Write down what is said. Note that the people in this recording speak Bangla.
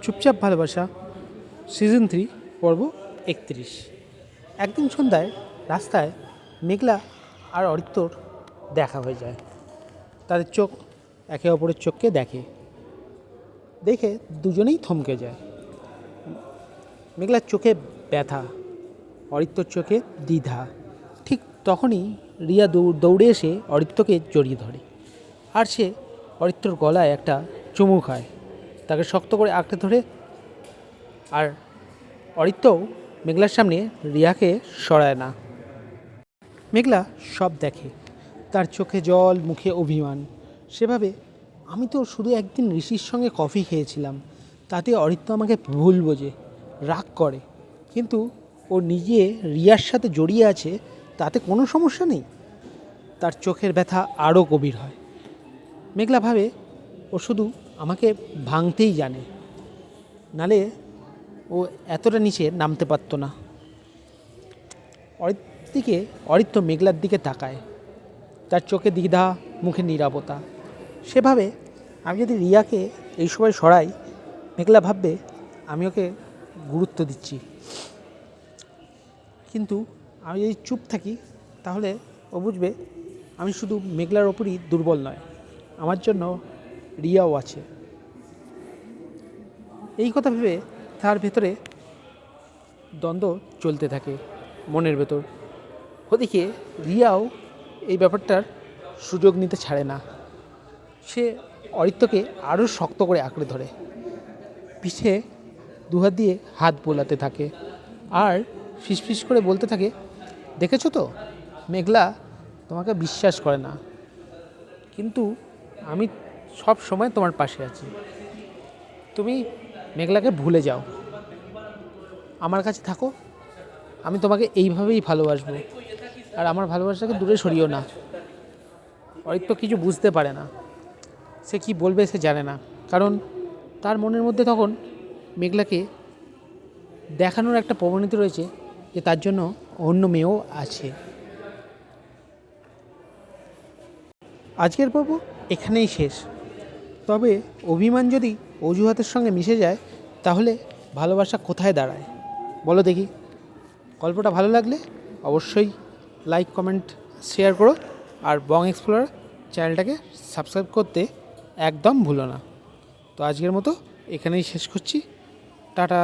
চুপচাপ ভালোবাসা সিজন 3 পর্ব 31। একদিন সন্ধ্যায় রাস্তায় মেঘলা আর অরিত্রর দেখা হয়ে যায়। তাদের চোখ একে অপরের চোখকে দেখে দুজনেই থমকে যায়। মেঘলার চোখে ব্যথা, অরিত্রর চোখে দ্বিধা। ঠিক তখনই রিয়া দৌড়ে এসে অরিত্রকে জড়িয়ে ধরে, আর সে অরিত্রর গলায় একটা চুমু খায়, তাকে শক্ত করে আঁকড়ে ধরে। আর অরিত্রও মেঘলার সামনে রিয়াকে সরায় না। মেঘলা সব দেখে, তার চোখে জল, মুখে অভিমান। সেভাবে আমি তো শুধু একদিন ঋষির সঙ্গে কফি খেয়েছিলাম, তাতে অরিত্র আমাকে ভুল বোঝে, রাগ করে, কিন্তু ও নিজে রিয়ার সাথে জড়িয়ে আছে, তাতে কোনো সমস্যা নেই। তার চোখের ব্যথা আরও গভীর হয়। মেঘলা ভাবে ও শুধু আমাকে ভাঙতেই জানে, নালে ও এতটা নিচে নামতে পারত না। অরিত্র মেঘলার দিকে তাকায়, তার চোখে দ্বিধা, মুখে নীরবতা। সেভাবে আমি যদি রিয়াকে এই সময় সরাই, মেঘলা ভাববে আমি ওকে গুরুত্ব দিচ্ছি, কিন্তু আমি যদি চুপ থাকি তাহলে ও বুঝবে আমি শুধু মেঘলার ওপরই দুর্বল নয়, আমার জন্য রিয়াও আছে। এই কথা ভেবে তার ভেতরে দ্বন্দ্ব চলতে থাকে মনের ভেতর। ওদিকে রিয়াও এই ব্যাপারটার সুযোগ নিতে ছাড়ে না। সে অরিত্রকে আরও শক্ত করে আঁকড়ে ধরে, পিঠে দুহাত দিয়ে হাত বোলাতে থাকে, আর ফিসফিস করে বলতে থাকে, দেখেছো তো, মেঘলা তোমাকে বিশ্বাস করে না, কিন্তু আমি সব সময় তোমার পাশে আছি। তুমি মেঘলাকে ভুলে যাও, আমার কাছে থাকো, আমি তোমাকে এইভাবেই ভালোবাসবো, আর আমার ভালোবাসাকে দূরে সরিও না। অরিত্র কিছু বুঝতে পারে না, সে কি বলবে সে জানে না, কারণ তার মনের মধ্যে তখন মেঘলাকে দেখানোর একটা প্রবণতা রয়েছে যে তার জন্য অন্য মেয়েও আছে। আজকের পর্ব এখানেই শেষ। তবে অভিমান যদি অজুহাতের সঙ্গে মিশে যায়, তাহলে ভালোবাসা কোথায় দাঁড়ায় বলো দেখি। গল্পটা ভালো লাগলে অবশ্যই লাইক, কমেন্ট, শেয়ার করো, আর বং এক্সপ্লোরার চ্যানেলটাকে সাবস্ক্রাইব করতে একদম ভুলো না। তো আজকের মতো এখানেই শেষ করছি, টাটা।